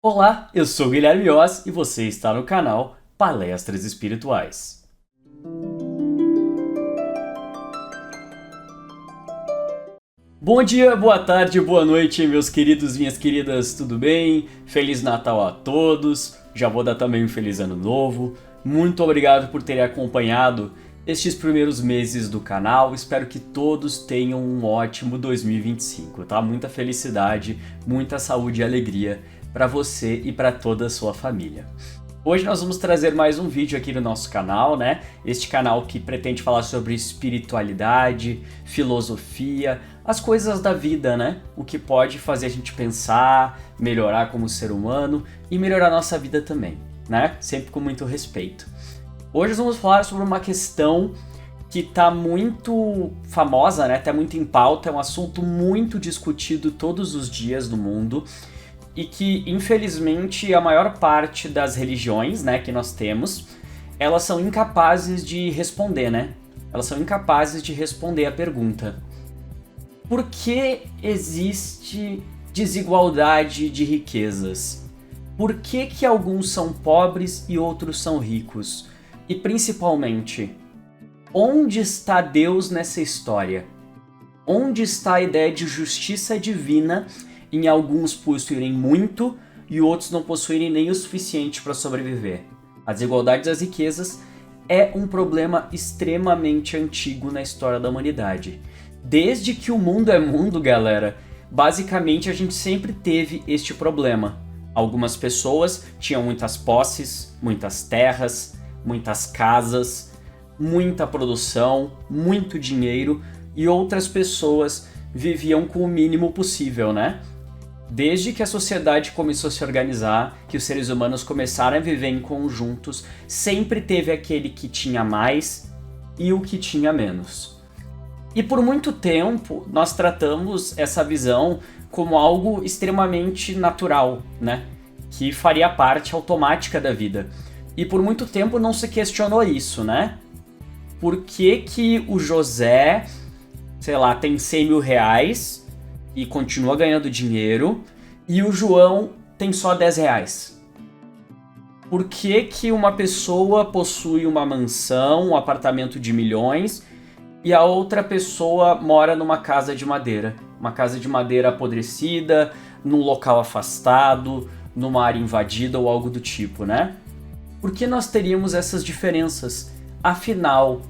Olá, eu sou Guilherme Oz e você está no canal Palestras Espirituais. Bom dia, boa tarde, boa noite, meus queridos, minhas queridas, tudo bem? Feliz Natal a todos, já vou dar também um feliz ano novo. Muito obrigado por terem acompanhado estes primeiros meses do canal, espero que todos tenham um ótimo 2025, tá? Muita felicidade, muita saúde e alegria para você e para toda a sua família. Hoje nós vamos trazer mais um vídeo aqui no nosso canal, né? Este canal que pretende falar sobre espiritualidade, filosofia, as coisas da vida, né? O que pode fazer a gente pensar, melhorar como ser humano e melhorar a nossa vida também, né? Sempre com muito respeito. Hoje nós vamos falar sobre uma questão que está muito famosa, né? Está muito em pauta, é um assunto muito discutido todos os dias no mundo e que, infelizmente, a maior parte das religiões, né, que nós temos, elas são incapazes de responder, né? Elas são incapazes de responder a pergunta: por que existe desigualdade de riquezas? Por que alguns são pobres e outros são ricos? E principalmente, onde está Deus nessa história? Onde está a ideia de justiça divina em alguns possuírem muito e outros não possuírem nem o suficiente para sobreviver? A desigualdade das riquezas é um problema extremamente antigo na história da humanidade. Desde que o mundo é mundo, galera, basicamente a gente sempre teve este problema. Algumas pessoas tinham muitas posses, muitas terras, muitas casas, muita produção, muito dinheiro, e outras pessoas viviam com o mínimo possível, né? Desde que a sociedade começou a se organizar, que os seres humanos começaram a viver em conjuntos, sempre teve aquele que tinha mais e o que tinha menos. E por muito tempo nós tratamos essa visão como algo extremamente natural, né? Que faria parte automática da vida. E por muito tempo não se questionou isso, né? Por que o José, sei lá, tem 100 mil reais e continua ganhando dinheiro, e o João tem só 10 reais? Por que uma pessoa possui uma mansão, um apartamento de milhões, e a outra pessoa mora numa casa de madeira? Uma casa de madeira apodrecida, num local afastado, numa área invadida ou algo do tipo, né? Por que nós teríamos essas diferenças? Afinal,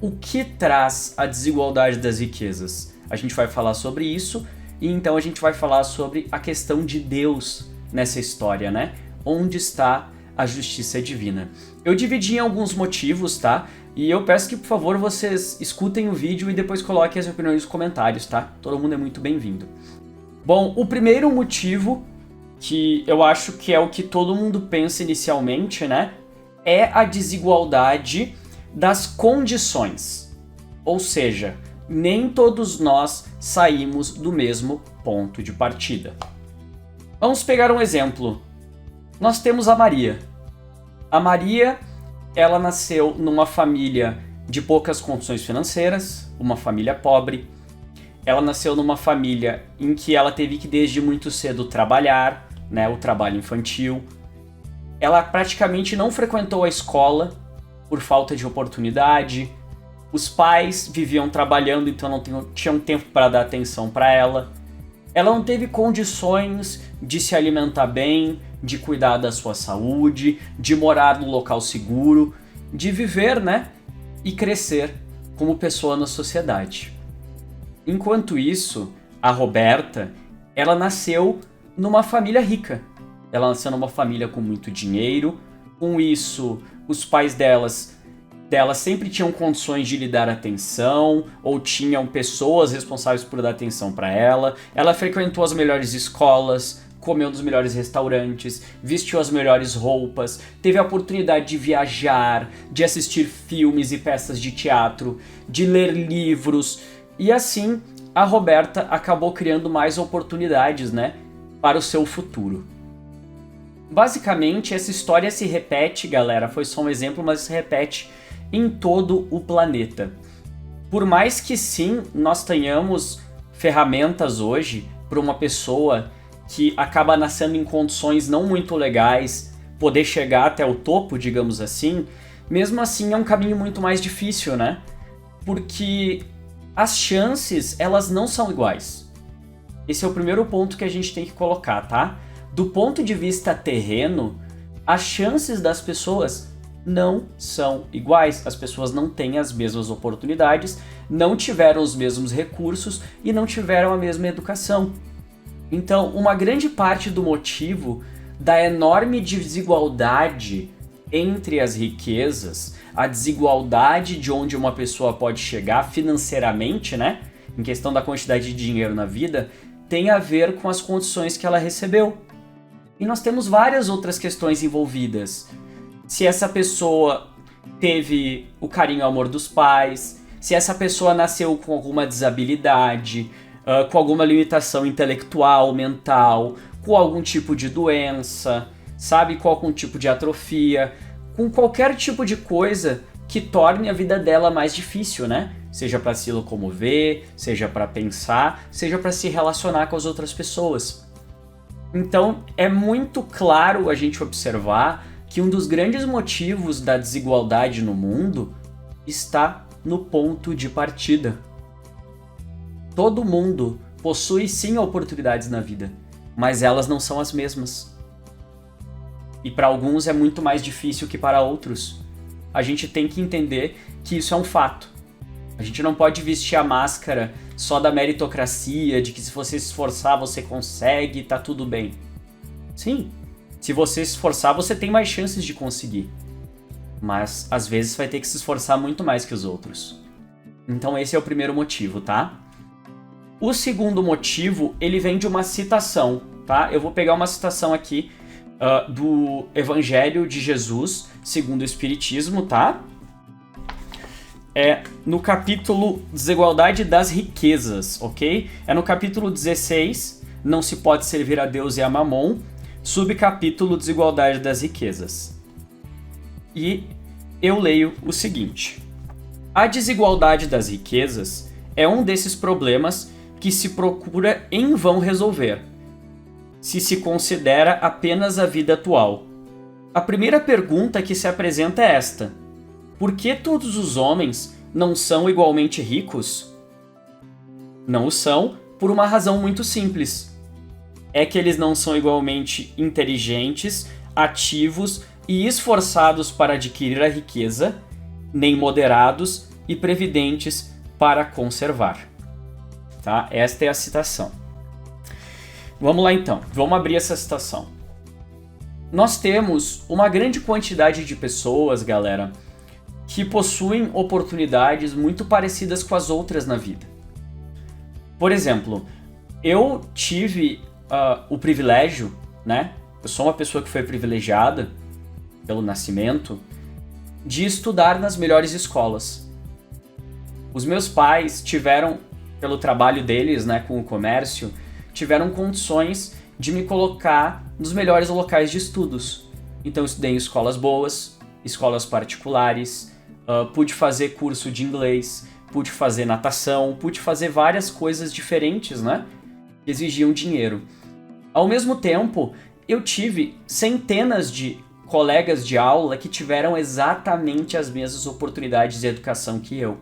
o que traz a desigualdade das riquezas? A gente vai falar sobre isso, e então a gente vai falar sobre a questão de Deus nessa história, né? Onde está a justiça divina? Eu dividi em alguns motivos, tá? E eu peço que, por favor, vocês escutem o vídeo e depois coloquem as opiniões nos comentários, tá? Todo mundo é muito bem-vindo. Bom, o primeiro motivo, que eu acho que é o que todo mundo pensa inicialmente, né? É a desigualdade das condições. Ou seja, nem todos nós saímos do mesmo ponto de partida. Vamos pegar um exemplo. Nós temos a Maria. A Maria, ela nasceu numa família de poucas condições financeiras, uma família pobre. Ela nasceu numa família em que ela teve que desde muito cedo trabalhar, né, o trabalho infantil. Ela praticamente não frequentou a escola por falta de oportunidade. Os pais viviam trabalhando, então não tinham tempo para dar atenção para ela. Ela não teve condições de se alimentar bem, de cuidar da sua saúde, de morar num local seguro, de viver, né, e crescer como pessoa na sociedade. Enquanto isso, a Roberta, ela nasceu numa família rica. Ela nasceu numa família com muito dinheiro. Com isso, os pais dela sempre tinham condições de lhe dar atenção, ou tinham pessoas responsáveis por dar atenção para ela. Ela frequentou as melhores escolas, comeu nos melhores restaurantes, vestiu as melhores roupas, teve a oportunidade de viajar, de assistir filmes e peças de teatro, de ler livros. E assim, a Roberta acabou criando mais oportunidades, né, para o seu futuro. Basicamente, essa história se repete, galera, foi só um exemplo, mas se repete em todo o planeta. Por mais que sim, nós tenhamos ferramentas hoje para uma pessoa que acaba nascendo em condições não muito legais, poder chegar até o topo, digamos assim, mesmo assim é um caminho muito mais difícil, né? Porque as chances, elas não são iguais. Esse é o primeiro ponto que a gente tem que colocar, tá? Do ponto de vista terreno, as chances das pessoas não são iguais. As pessoas não têm as mesmas oportunidades, não tiveram os mesmos recursos e não tiveram a mesma educação. Então, uma grande parte do motivo da enorme desigualdade entre as riquezas, a desigualdade de onde uma pessoa pode chegar financeiramente, né, em questão da quantidade de dinheiro na vida, tem a ver com as condições que ela recebeu. E nós temos várias outras questões envolvidas. Se essa pessoa teve o carinho e o amor dos pais, se essa pessoa nasceu com alguma desabilidade, com alguma limitação intelectual, mental, com algum tipo de doença, sabe, com algum tipo de atrofia, com qualquer tipo de coisa que torne a vida dela mais difícil, né? Seja para se locomover, seja para pensar, seja para se relacionar com as outras pessoas. Então, é muito claro a gente observar que um dos grandes motivos da desigualdade no mundo está no ponto de partida. Todo mundo possui sim oportunidades na vida, mas elas não são as mesmas. E para alguns é muito mais difícil que para outros. A gente tem que entender que isso é um fato. A gente não pode vestir a máscara só da meritocracia, de que se você se esforçar você consegue, tá tudo bem. Sim, se você se esforçar você tem mais chances de conseguir. Mas às vezes vai ter que se esforçar muito mais que os outros. Então esse é o primeiro motivo, tá? O segundo motivo, ele vem de uma citação, tá? Eu vou pegar uma citação aqui do Evangelho de Jesus, segundo o Espiritismo, tá? É no capítulo Desigualdade das Riquezas, ok? É no capítulo 16, Não se pode servir a Deus e a Mamon, subcapítulo Desigualdade das Riquezas. E eu leio o seguinte: a desigualdade das riquezas é um desses problemas que se procura em vão resolver, se se considera apenas a vida atual. A primeira pergunta que se apresenta é esta: por que todos os homens não são igualmente ricos? Não o são por uma razão muito simples. É que eles não são igualmente inteligentes, ativos e esforçados para adquirir a riqueza, nem moderados e previdentes para conservar. Tá? Esta é a citação. Vamos lá então, vamos abrir essa citação. Nós temos uma grande quantidade de pessoas, galera, que possuem oportunidades muito parecidas com as outras na vida. Por exemplo, eu tive o privilégio, né? Eu sou uma pessoa que foi privilegiada pelo nascimento, de estudar nas melhores escolas. Os meus pais tiveram, pelo trabalho deles, né, com o comércio, tiveram condições de me colocar nos melhores locais de estudos. Então eu estudei em escolas boas, escolas particulares, pude fazer curso de inglês, pude fazer natação, pude fazer várias coisas diferentes, né, que exigiam dinheiro. Ao mesmo tempo, eu tive centenas de colegas de aula que tiveram exatamente as mesmas oportunidades de educação que eu.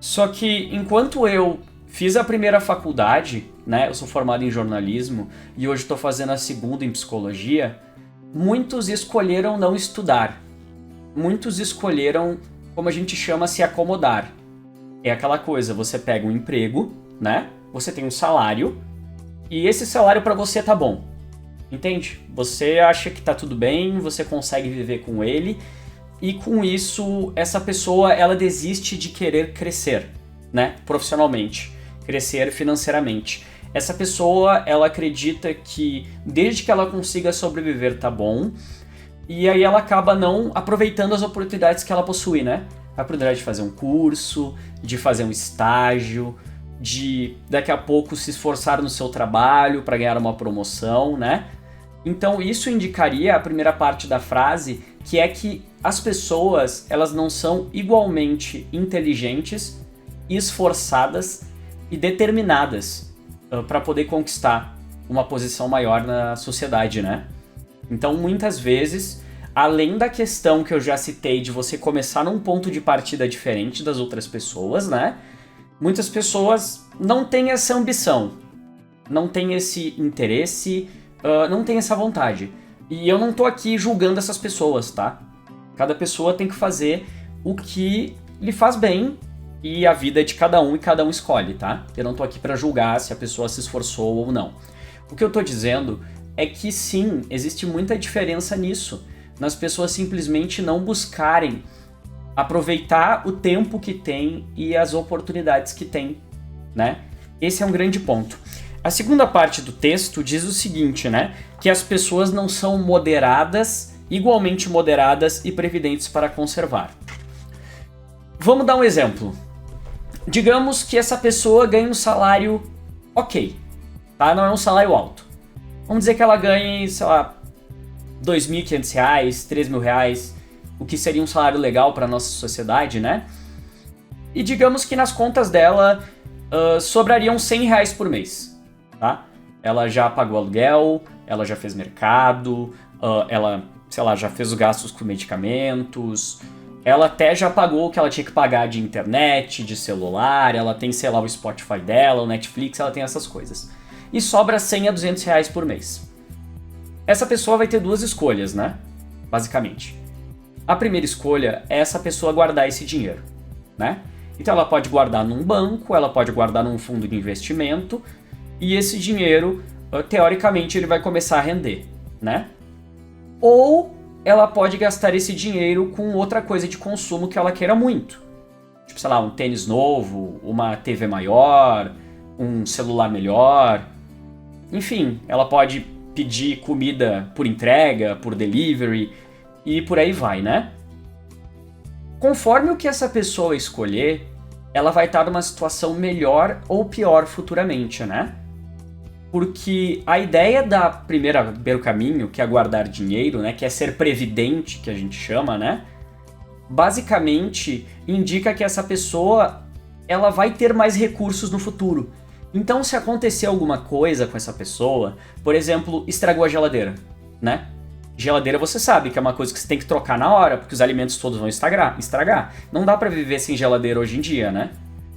Só que enquanto eu fiz a primeira faculdade, né, eu sou formado em jornalismo e hoje estou fazendo a segunda em psicologia, muitos escolheram não estudar. Muitos escolheram, como a gente chama, se acomodar. É aquela coisa, você pega um emprego, né, você tem um salário e esse salário para você tá bom. Entende? Você acha que tá tudo bem, você consegue viver com ele e com isso essa pessoa ela desiste de querer crescer, né, profissionalmente, crescer financeiramente. Essa pessoa ela acredita que desde que ela consiga sobreviver tá bom e aí ela acaba não aproveitando as oportunidades que ela possui, né? A oportunidade de fazer um curso, de fazer um estágio, de daqui a pouco se esforçar no seu trabalho para ganhar uma promoção, né? Então isso indicaria a primeira parte da frase, que é que as pessoas elas não são igualmente inteligentes, esforçadas e determinadas para poder conquistar uma posição maior na sociedade, né? Então, muitas vezes, além da questão que eu já citei de você começar num ponto de partida diferente das outras pessoas, né? Muitas pessoas não têm essa ambição, não têm esse interesse, não têm essa vontade. E eu não tô aqui julgando essas pessoas, tá? Cada pessoa tem que fazer o que lhe faz bem e a vida é de cada um e cada um escolhe, tá? Eu não tô aqui pra julgar se a pessoa se esforçou ou não. O que eu tô dizendo é que sim, existe muita diferença nisso, nas pessoas simplesmente não buscarem aproveitar o tempo que tem e as oportunidades que tem, né? Esse é um grande ponto. A segunda parte do texto diz o seguinte, né? Que as pessoas não são igualmente moderadas e previdentes para conservar. Vamos dar um exemplo. Digamos que essa pessoa ganha um salário ok, tá? Não é um salário alto. Vamos dizer que ela ganhe, sei lá, R$2.500, R$3.000, o que seria um salário legal para nossa sociedade, né? E digamos que nas contas dela sobrariam R$100 por mês, tá? Ela já pagou aluguel, ela já fez mercado, ela, sei lá, já fez os gastos com medicamentos, ela até já pagou o que ela tinha que pagar de internet, de celular, ela tem, sei lá, o Spotify dela, o Netflix, ela tem essas coisas. E sobra R$100 a R$200 por mês. Essa pessoa vai ter duas escolhas, né? Basicamente. A primeira escolha é essa pessoa guardar esse dinheiro, né? Então ela pode guardar num banco, ela pode guardar num fundo de investimento, e esse dinheiro, teoricamente, ele vai começar a render, né? Ou ela pode gastar esse dinheiro com outra coisa de consumo que ela queira muito. Tipo, sei lá, um tênis novo, uma TV maior, um celular melhor. Enfim, ela pode pedir comida por entrega, por delivery, e por aí vai, né? Conforme o que essa pessoa escolher, ela vai estar numa situação melhor ou pior futuramente, né? Porque a ideia da primeiro caminho, que é guardar dinheiro, né, que é ser previdente, que a gente chama, né, basicamente indica que essa pessoa ela vai ter mais recursos no futuro. Então, se acontecer alguma coisa com essa pessoa, por exemplo, estragou a geladeira, né? Geladeira você sabe que é uma coisa que você tem que trocar na hora, porque os alimentos todos vão estragar. Não dá pra viver sem geladeira hoje em dia, né?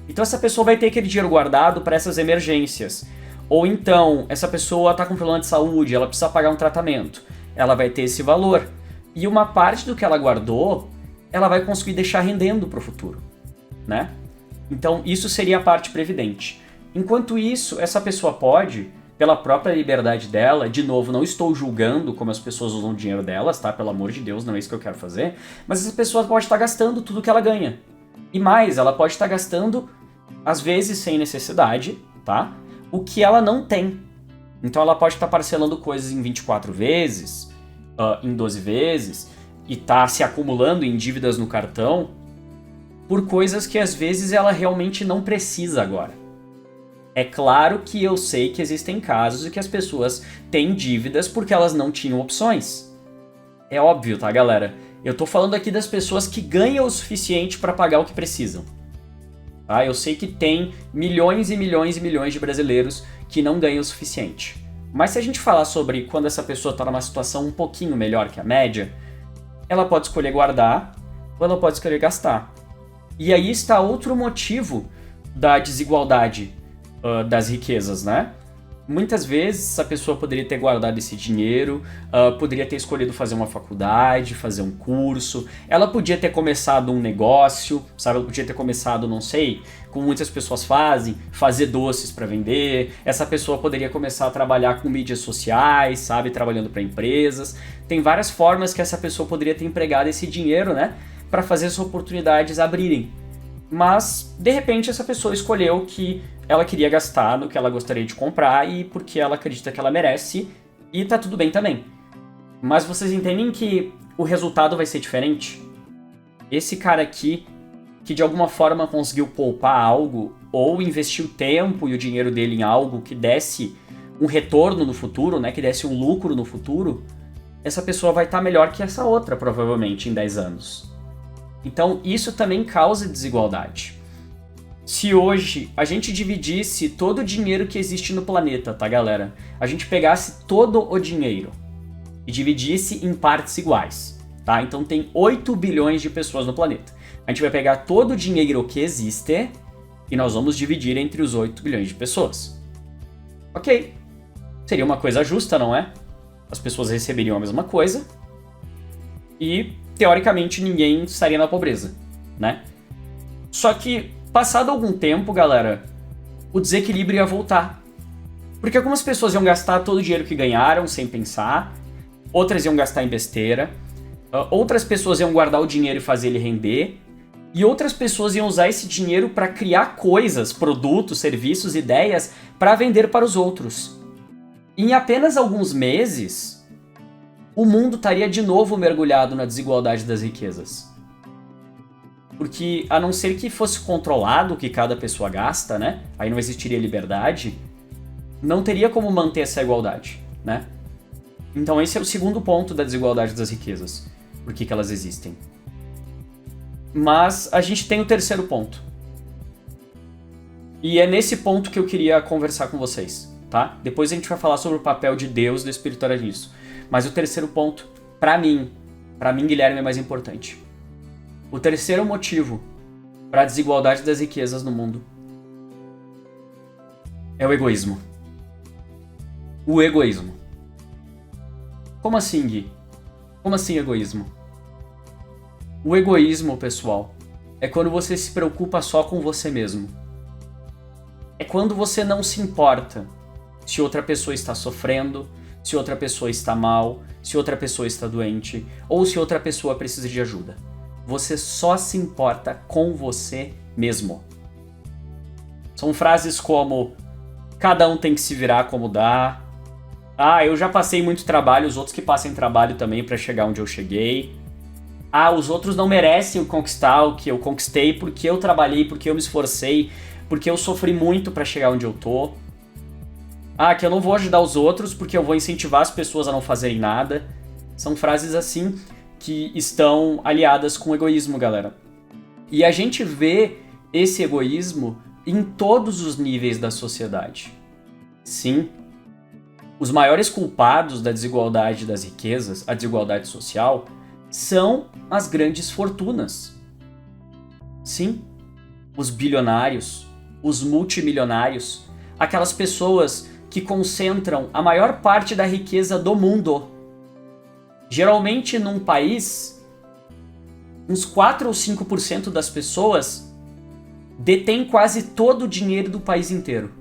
Então essa pessoa vai ter aquele dinheiro guardado para essas emergências. Ou então, essa pessoa tá com problema de saúde, ela precisa pagar um tratamento. Ela vai ter esse valor. E uma parte do que ela guardou, ela vai conseguir deixar rendendo pro futuro, né? Então isso seria a parte previdente. Enquanto isso, essa pessoa pode, pela própria liberdade dela, de novo, não estou julgando como as pessoas usam o dinheiro delas, tá? Pelo amor de Deus, não é isso que eu quero fazer. Mas essa pessoa pode estar gastando tudo que ela ganha. E mais, ela pode estar gastando, às vezes sem necessidade, tá? O que ela não tem. Então ela pode estar parcelando coisas em 24 vezes, em 12 vezes, e tá se acumulando em dívidas no cartão por coisas que às vezes ela realmente não precisa agora. É claro que eu sei que existem casos em que as pessoas têm dívidas porque elas não tinham opções. É óbvio, tá, galera? Eu tô falando aqui das pessoas que ganham o suficiente para pagar o que precisam. Tá? Eu sei que tem milhões e milhões e milhões de brasileiros que não ganham o suficiente. Mas se a gente falar sobre quando essa pessoa está numa situação um pouquinho melhor que a média, ela pode escolher guardar ou ela pode escolher gastar. E aí está outro motivo da desigualdade das riquezas, né? Muitas vezes essa pessoa poderia ter guardado esse dinheiro, poderia ter escolhido fazer uma faculdade, fazer um curso, ela podia ter começado um negócio, sabe? Ela podia ter começado, não sei, como muitas pessoas fazem, fazer doces para vender. Essa pessoa poderia começar a trabalhar com mídias sociais, sabe? Trabalhando para empresas. Tem várias formas que essa pessoa poderia ter empregado esse dinheiro, né? Para fazer as oportunidades abrirem. Mas, de repente, essa pessoa escolheu que ela queria gastar no que ela gostaria de comprar e porque ela acredita que ela merece, e tá tudo bem também. Mas vocês entendem que o resultado vai ser diferente? Esse cara aqui, que de alguma forma conseguiu poupar algo, ou investir o tempo e o dinheiro dele em algo que desse um retorno no futuro, né, que desse um lucro no futuro, essa pessoa vai estar melhor que essa outra, provavelmente, em 10 anos. Então, isso também causa desigualdade. Se hoje a gente dividisse todo o dinheiro que existe no planeta, tá, galera? A gente pegasse todo o dinheiro e dividisse em partes iguais, tá? Então tem 8 bilhões de pessoas no planeta. A gente vai pegar todo o dinheiro que existe e nós vamos dividir entre os 8 bilhões de pessoas. Ok. Seria uma coisa justa, não é? As pessoas receberiam a mesma coisa e, teoricamente, ninguém estaria na pobreza, né? Só que, passado algum tempo, galera, o desequilíbrio ia voltar. Porque algumas pessoas iam gastar todo o dinheiro que ganharam sem pensar, outras iam gastar em besteira, outras pessoas iam guardar o dinheiro e fazer ele render, e outras pessoas iam usar esse dinheiro para criar coisas, produtos, serviços, ideias, para vender para os outros. E em apenas alguns meses, o mundo estaria de novo mergulhado na desigualdade das riquezas. Porque, a não ser que fosse controlado o que cada pessoa gasta, né? Aí não existiria liberdade, não teria como manter essa igualdade, né? Então esse é o segundo ponto da desigualdade das riquezas. Por que elas existem? Mas a gente tem o terceiro ponto. E é nesse ponto que eu queria conversar com vocês, tá? Depois a gente vai falar sobre o papel de Deus e da espiritualidade nisso. Mas o terceiro ponto, pra mim, Guilherme, é mais importante. O terceiro motivo para a desigualdade das riquezas no mundo é o egoísmo. O egoísmo. Como assim, Gui? Como assim egoísmo? O egoísmo, pessoal, é quando você se preocupa só com você mesmo. É quando você não se importa se outra pessoa está sofrendo, se outra pessoa está mal, se outra pessoa está doente, ou se outra pessoa precisa de ajuda. Você só se importa com você mesmo. São frases como: cada um tem que se virar como dá. Ah, eu já passei muito trabalho, os outros que passem trabalho também para chegar onde eu cheguei. Ah, os outros não merecem conquistar o que eu conquistei porque eu trabalhei, porque eu me esforcei, porque eu sofri muito para chegar onde eu tô. Ah, que eu não vou ajudar os outros porque eu vou incentivar as pessoas a não fazerem nada. São frases assim que estão aliadas com o egoísmo, galera. E a gente vê esse egoísmo em todos os níveis da sociedade. Sim, os maiores culpados da desigualdade das riquezas, a desigualdade social, são as grandes fortunas. Sim, os bilionários, os multimilionários, aquelas pessoas que concentram a maior parte da riqueza do mundo. Geralmente, num país, uns 4 ou 5% das pessoas detêm quase todo o dinheiro do país inteiro.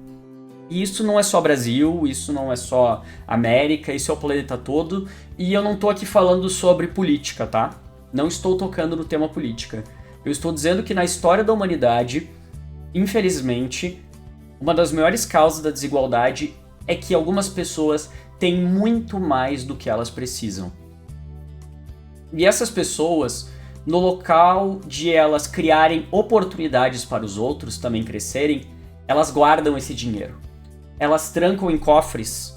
E isso não é só Brasil, isso não é só América, isso é o planeta todo. E eu não estou aqui falando sobre política, tá? Não estou tocando no tema política. Eu estou dizendo que na história da humanidade, infelizmente, uma das maiores causas da desigualdade é que algumas pessoas têm muito mais do que elas precisam. E essas pessoas, no local de elas criarem oportunidades para os outros também crescerem, elas guardam esse dinheiro. Elas trancam em cofres,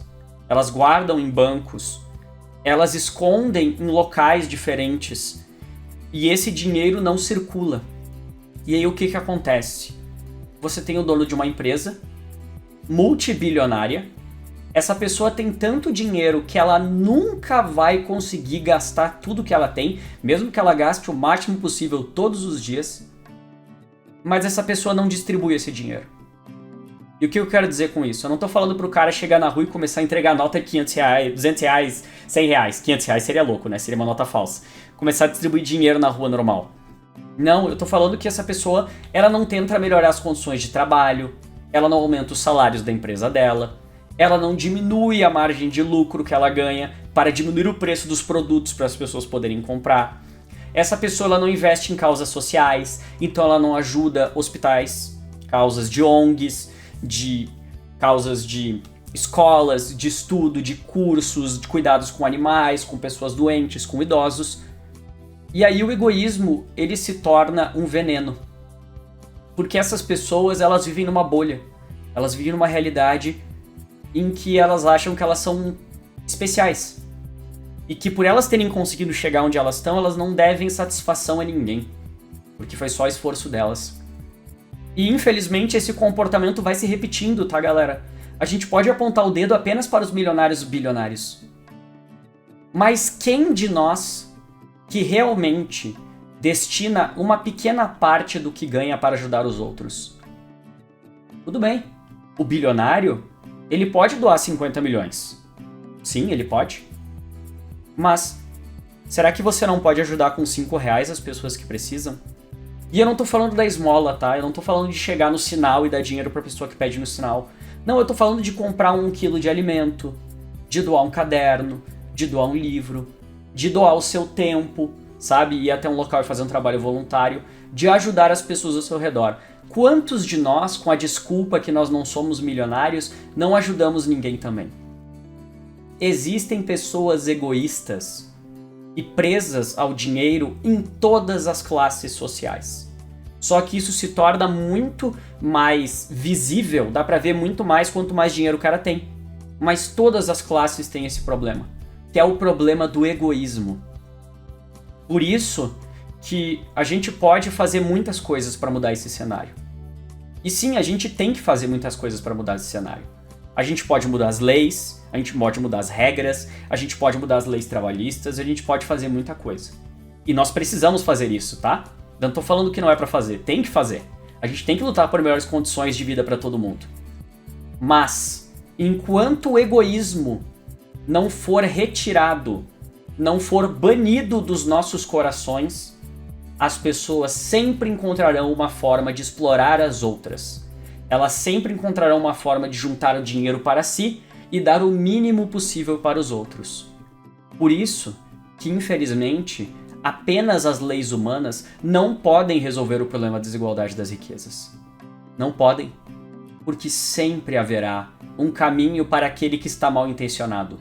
elas guardam em bancos, elas escondem em locais diferentes e esse dinheiro não circula. E aí o que acontece? Você tem o dono de uma empresa multibilionária. Essa pessoa tem tanto dinheiro que ela nunca vai conseguir gastar tudo que ela tem, mesmo que ela gaste o máximo possível todos os dias. Mas essa pessoa não distribui esse dinheiro. E o que eu quero dizer com isso? Eu não tô falando pro cara chegar na rua e começar a entregar nota de 500 reais, 200 reais, 100 reais. 500 reais seria louco, né? Seria uma nota falsa. Começar a distribuir dinheiro na rua normal. Não, eu tô falando que essa pessoa, ela não tenta melhorar as condições de trabalho, ela não aumenta os salários da empresa dela, ela não diminui a margem de lucro que ela ganha para diminuir o preço dos produtos para as pessoas poderem comprar. Essa pessoa, ela não investe em causas sociais, então ela não ajuda hospitais, causas de ONGs, de causas de escolas, de estudo, de cursos, de cuidados com animais, com pessoas doentes, com idosos. E aí o egoísmo, ele se torna um veneno. Porque essas pessoas, elas vivem numa bolha. Elas vivem numa realidade em que elas acham que elas são especiais. E que por elas terem conseguido chegar onde elas estão, elas não devem satisfação a ninguém. Porque foi só esforço delas. E infelizmente esse comportamento vai se repetindo, tá, galera? A gente pode apontar o dedo apenas para os milionários e bilionários. Mas quem de nós que realmente destina uma pequena parte do que ganha para ajudar os outros? Tudo bem, o bilionário, ele pode doar 50 milhões. Sim, ele pode. Mas, será que você não pode ajudar com 5 reais as pessoas que precisam? E eu não tô falando da esmola, tá? Eu não tô falando de chegar no sinal e dar dinheiro pra pessoa que pede no sinal. Não, eu tô falando de comprar 1 quilo de alimento, de doar um caderno, de doar um livro, de doar o seu tempo, sabe? Ir até um local e fazer um trabalho voluntário, de ajudar as pessoas ao seu redor. Quantos de nós, com a desculpa que nós não somos milionários, não ajudamos ninguém também? Existem pessoas egoístas e presas ao dinheiro em todas as classes sociais. Só que isso se torna muito mais visível, dá pra ver muito mais quanto mais dinheiro o cara tem. Mas todas as classes têm esse problema, que é o problema do egoísmo. Por isso que a gente pode fazer muitas coisas para mudar esse cenário. E sim, a gente tem que fazer muitas coisas para mudar esse cenário. A gente pode mudar as leis, a gente pode mudar as regras, a gente pode mudar as leis trabalhistas, a gente pode fazer muita coisa. E nós precisamos fazer isso, tá? Não tô falando que não é pra fazer, tem que fazer. A gente tem que lutar por melhores condições de vida pra todo mundo. Mas, enquanto o egoísmo não for retirado, não for banido dos nossos corações, as pessoas sempre encontrarão uma forma de explorar as outras. Elas sempre encontrarão uma forma de juntar o dinheiro para si e dar o mínimo possível para os outros. Por isso que, infelizmente, apenas as leis humanas não podem resolver o problema da desigualdade das riquezas. Não podem, porque sempre haverá um caminho para aquele que está mal intencionado.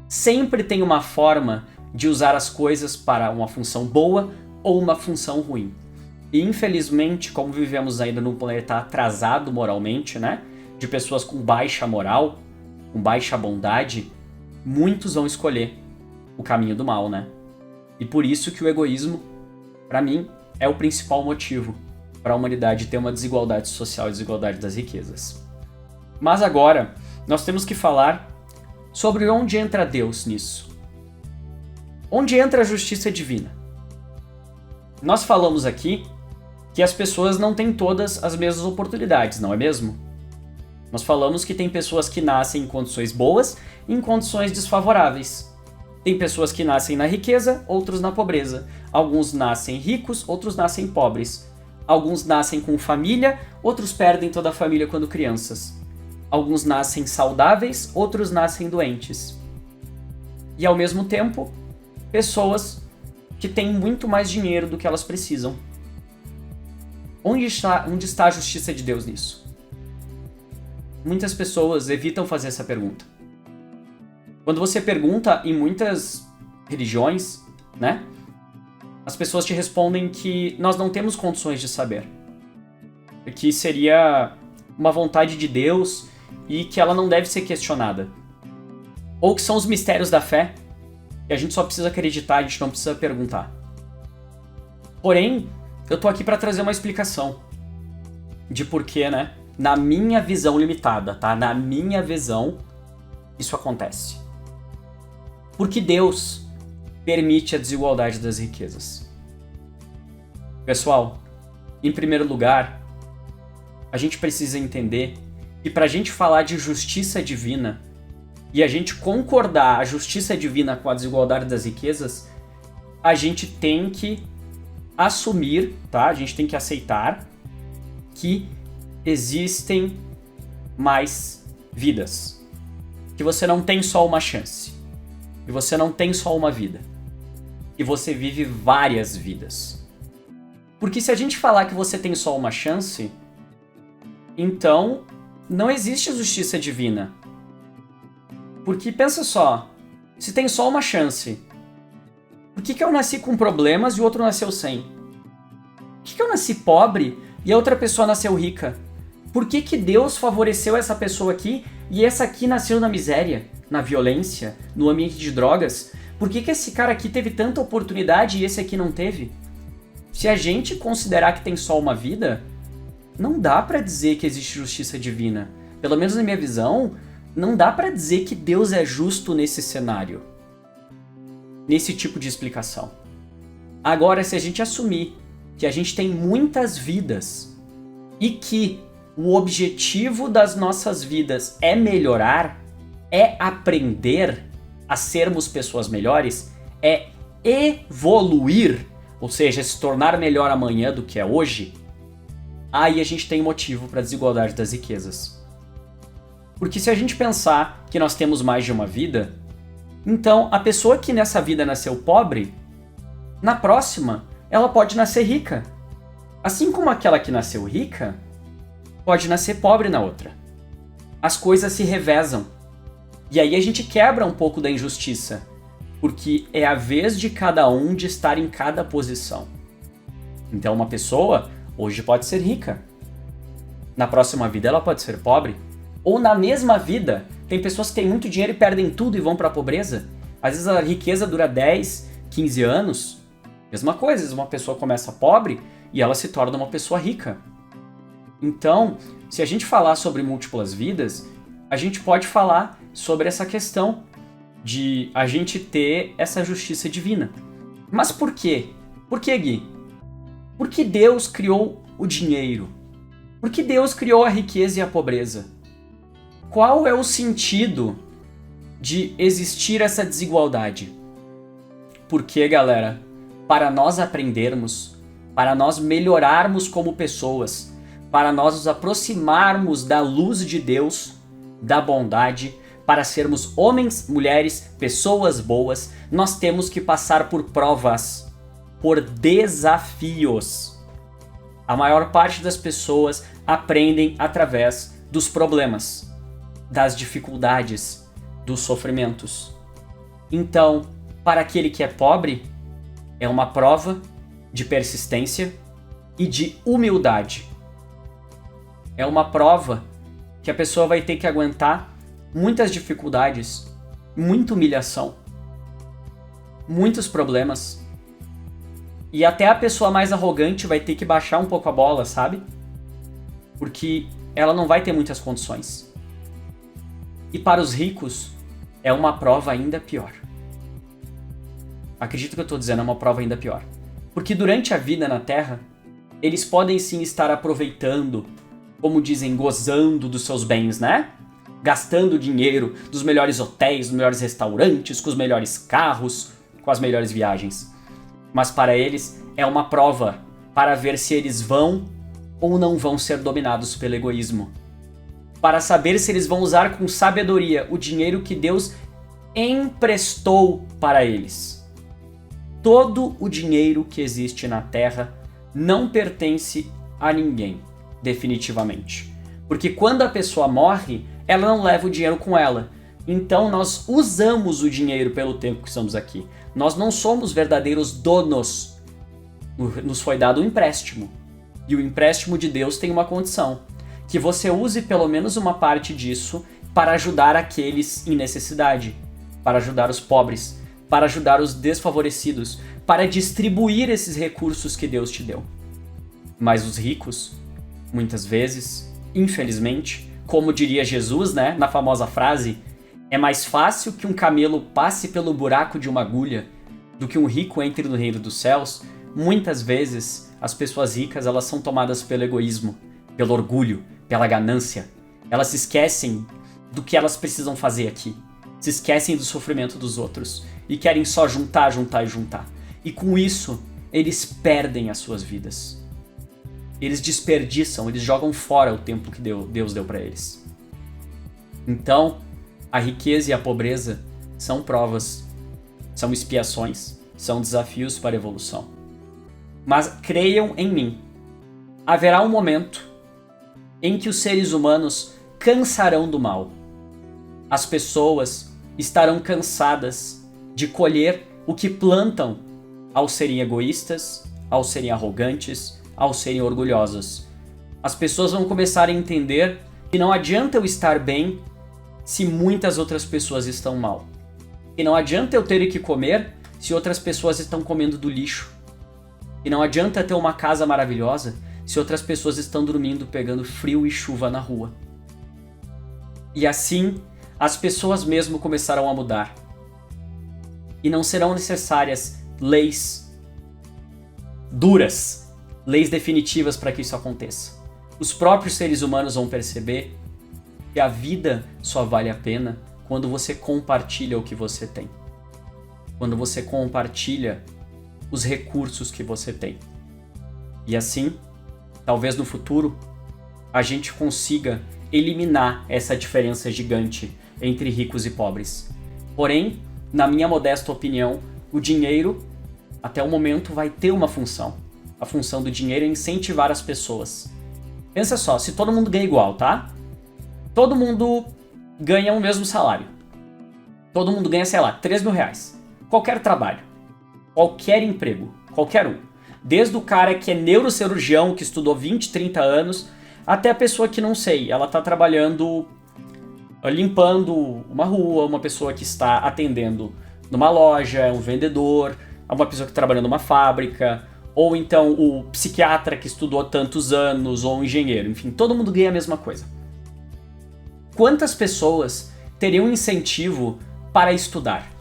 Sempre tem uma forma de usar as coisas para uma função boa ou uma função ruim. E infelizmente, como vivemos ainda num planeta atrasado moralmente, né? De pessoas com baixa moral, com baixa bondade, muitos vão escolher o caminho do mal, né? E por isso que o egoísmo, para mim, é o principal motivo para a humanidade ter uma desigualdade social e desigualdade das riquezas. Mas agora, nós temos que falar sobre onde entra Deus nisso. Onde entra a justiça divina? Nós falamos aqui que as pessoas não têm todas as mesmas oportunidades, não é mesmo? Nós falamos que tem pessoas que nascem em condições boas e em condições desfavoráveis. Tem pessoas que nascem na riqueza, outros na pobreza. Alguns nascem ricos, outros nascem pobres. Alguns nascem com família, outros perdem toda a família quando crianças. Alguns nascem saudáveis, outros nascem doentes. E ao mesmo tempo, pessoas que têm muito mais dinheiro do que elas precisam. Onde está a justiça de Deus nisso? Muitas pessoas evitam fazer essa pergunta. Quando você pergunta em muitas religiões, né? As pessoas te respondem que nós não temos condições de saber. Que seria uma vontade de Deus e que ela não deve ser questionada. Ou que são os mistérios da fé, que a gente só precisa acreditar, a gente não precisa perguntar. Porém, eu tô aqui para trazer uma explicação de porquê, né? Na minha visão limitada, tá? Na minha visão, isso acontece. Porque Deus permite a desigualdade das riquezas. Pessoal, em primeiro lugar, a gente precisa entender que para a gente falar de justiça divina e a gente concordar a justiça divina com a desigualdade das riquezas, a gente tem que assumir, tá? A gente tem que aceitar que existem mais vidas. Que você não tem só uma chance. Que você não tem só uma vida. Que você vive várias vidas. Porque se a gente falar que você tem só uma chance, então não existe justiça divina. Porque pensa só, se tem só uma chance, por que eu nasci com problemas e o outro nasceu sem? Por que eu nasci pobre e a outra pessoa nasceu rica? Por que Deus favoreceu essa pessoa aqui e essa aqui nasceu na miséria, na violência, no ambiente de drogas? Por que esse cara aqui teve tanta oportunidade e esse aqui não teve? Se a gente considerar que tem só uma vida, não dá pra dizer que existe justiça divina. Pelo menos na minha visão, não dá pra dizer que Deus é justo nesse cenário, nesse tipo de explicação. Agora, se a gente assumir que a gente tem muitas vidas e que o objetivo das nossas vidas é melhorar, é aprender a sermos pessoas melhores, é evoluir, ou seja, se tornar melhor amanhã do que é hoje, aí a gente tem motivo para a desigualdade das riquezas. Porque se a gente pensar que nós temos mais de uma vida, então a pessoa que nessa vida nasceu pobre, na próxima ela pode nascer rica. Assim como aquela que nasceu rica, pode nascer pobre na outra. As coisas se revezam. E aí a gente quebra um pouco da injustiça, porque é a vez de cada um de estar em cada posição. Então uma pessoa hoje pode ser rica, na próxima vida ela pode ser pobre, ou na mesma vida, tem pessoas que têm muito dinheiro e perdem tudo e vão para a pobreza. Às vezes a riqueza dura 10, 15 anos, mesma coisa, às vezes uma pessoa começa pobre e ela se torna uma pessoa rica. Então, se a gente falar sobre múltiplas vidas, a gente pode falar sobre essa questão de a gente ter essa justiça divina. Mas por quê? Por que, Gui? Por que Deus criou o dinheiro? Por que Deus criou a riqueza e a pobreza? Qual é o sentido de existir essa desigualdade? Porque, galera, para nós aprendermos, para nós melhorarmos como pessoas, para nós nos aproximarmos da luz de Deus, da bondade, para sermos homens, mulheres, pessoas boas, nós temos que passar por provas, por desafios. A maior parte das pessoas aprendem através dos problemas, das dificuldades, dos sofrimentos. Então, para aquele que é pobre, é uma prova de persistência e de humildade. É uma prova que a pessoa vai ter que aguentar muitas dificuldades, muita humilhação, muitos problemas. E até a pessoa mais arrogante vai ter que baixar um pouco a bola, sabe? Porque ela não vai ter muitas condições. E para os ricos, é uma prova ainda pior. Acredito que eu estou dizendo, é uma prova ainda pior. Porque durante a vida na Terra, eles podem sim estar aproveitando, como dizem, gozando dos seus bens, né? Gastando dinheiro dos melhores hotéis, dos melhores restaurantes, com os melhores carros, com as melhores viagens. Mas para eles é uma prova para ver se eles vão ou não vão ser dominados pelo egoísmo. Para saber se eles vão usar com sabedoria o dinheiro que Deus emprestou para eles. Todo o dinheiro que existe na Terra não pertence a ninguém, definitivamente. Porque quando a pessoa morre, ela não leva o dinheiro com ela. Então nós usamos o dinheiro pelo tempo que estamos aqui. Nós não somos verdadeiros donos. Nos foi dado um empréstimo. E o empréstimo de Deus tem uma condição: que você use pelo menos uma parte disso para ajudar aqueles em necessidade, para ajudar os pobres, para ajudar os desfavorecidos, para distribuir esses recursos que Deus te deu. Mas os ricos, muitas vezes, infelizmente, como diria Jesus, né, na famosa frase, é mais fácil que um camelo passe pelo buraco de uma agulha do que um rico entre no reino dos céus. Muitas vezes, as pessoas ricas, elas são tomadas pelo egoísmo, pelo orgulho, pela ganância. Elas se esquecem do que elas precisam fazer aqui. Se esquecem do sofrimento dos outros e querem só juntar, juntar e juntar. E com isso, eles perdem as suas vidas. Eles desperdiçam, eles jogam fora o tempo que Deus deu para eles. Então, a riqueza e a pobreza são provas, são expiações, são desafios para a evolução. Mas creiam em mim, haverá um momento em que os seres humanos cansarão do mal. As pessoas estarão cansadas de colher o que plantam ao serem egoístas, ao serem arrogantes, ao serem orgulhosos. As pessoas vão começar a entender que não adianta eu estar bem se muitas outras pessoas estão mal. E não adianta eu ter que comer se outras pessoas estão comendo do lixo. E não adianta ter uma casa maravilhosa se outras pessoas estão dormindo pegando frio e chuva na rua? E assim, as pessoas mesmo começarão a mudar. E não serão necessárias leis duras, leis definitivas para que isso aconteça. Os próprios seres humanos vão perceber que a vida só vale a pena quando você compartilha o que você tem. Quando você compartilha os recursos que você tem. E assim, talvez no futuro, a gente consiga eliminar essa diferença gigante entre ricos e pobres. Porém, na minha modesta opinião, o dinheiro, até o momento, vai ter uma função. A função do dinheiro é incentivar as pessoas. Pensa só, se todo mundo ganha igual, tá? Todo mundo ganha o mesmo salário. Todo mundo ganha, sei lá, 3 mil reais. Qualquer trabalho, qualquer emprego, qualquer um. Desde o cara que é neurocirurgião, que estudou 20, 30 anos, até a pessoa que não sei, ela tá trabalhando, limpando uma rua, uma pessoa que está atendendo numa loja, um vendedor, uma pessoa que trabalha numa fábrica, ou então o psiquiatra que estudou tantos anos, ou o engenheiro, enfim, todo mundo ganha a mesma coisa. Quantas pessoas teriam incentivo para estudar?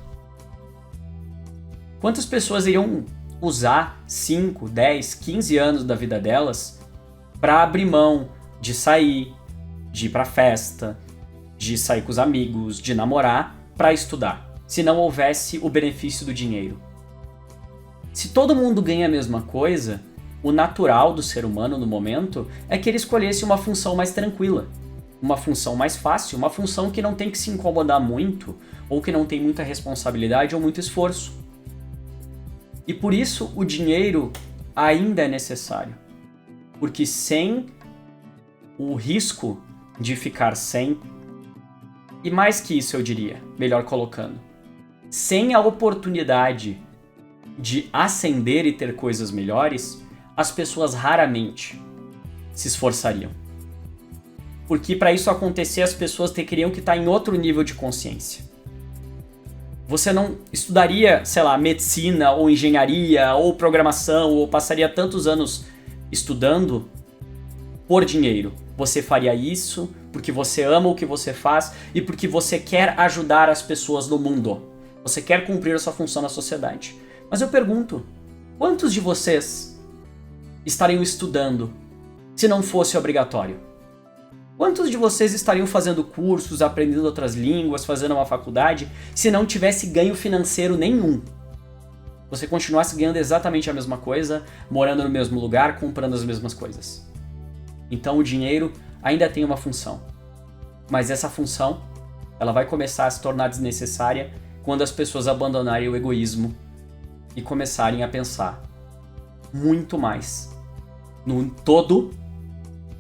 Quantas pessoas iriam usar 5, 10, 15 anos da vida delas para abrir mão de sair, de ir pra festa, de sair com os amigos, de namorar, para estudar, se não houvesse o benefício do dinheiro? Se todo mundo ganha a mesma coisa, o natural do ser humano no momento é que ele escolhesse uma função mais tranquila, uma função mais fácil, uma função que não tem que se incomodar muito, ou que não tem muita responsabilidade ou muito esforço. E por isso o dinheiro ainda é necessário. Porque sem o risco de ficar sem, e mais que isso eu diria, melhor colocando, sem a oportunidade de ascender e ter coisas melhores, as pessoas raramente se esforçariam. Porque para isso acontecer as pessoas teriam que estar em outro nível de consciência. Você não estudaria, sei lá, medicina, ou engenharia, ou programação, ou passaria tantos anos estudando por dinheiro. Você faria isso porque você ama o que você faz e porque você quer ajudar as pessoas no mundo. Você quer cumprir a sua função na sociedade. Mas eu pergunto, quantos de vocês estariam estudando se não fosse obrigatório? Quantos de vocês estariam fazendo cursos, aprendendo outras línguas, fazendo uma faculdade, se não tivesse ganho financeiro nenhum? Você continuasse ganhando exatamente a mesma coisa, morando no mesmo lugar, comprando as mesmas coisas. Então o dinheiro ainda tem uma função. Mas essa função, ela vai começar a se tornar desnecessária quando as pessoas abandonarem o egoísmo e começarem a pensar muito mais no todo,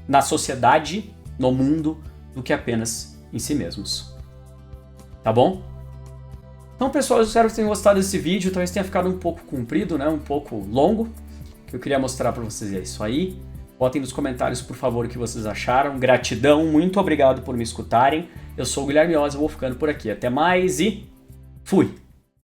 na sociedade, no mundo, do que apenas em si mesmos. Tá bom? Então, pessoal, eu espero que tenham gostado desse vídeo. Talvez tenha ficado um pouco comprido, né? Um pouco longo. O que eu queria mostrar pra vocês é isso aí. Botem nos comentários, por favor, o que vocês acharam. Gratidão, muito obrigado por me escutarem. Eu sou o Guilherme Oz, eu vou ficando por aqui. Até mais e fui!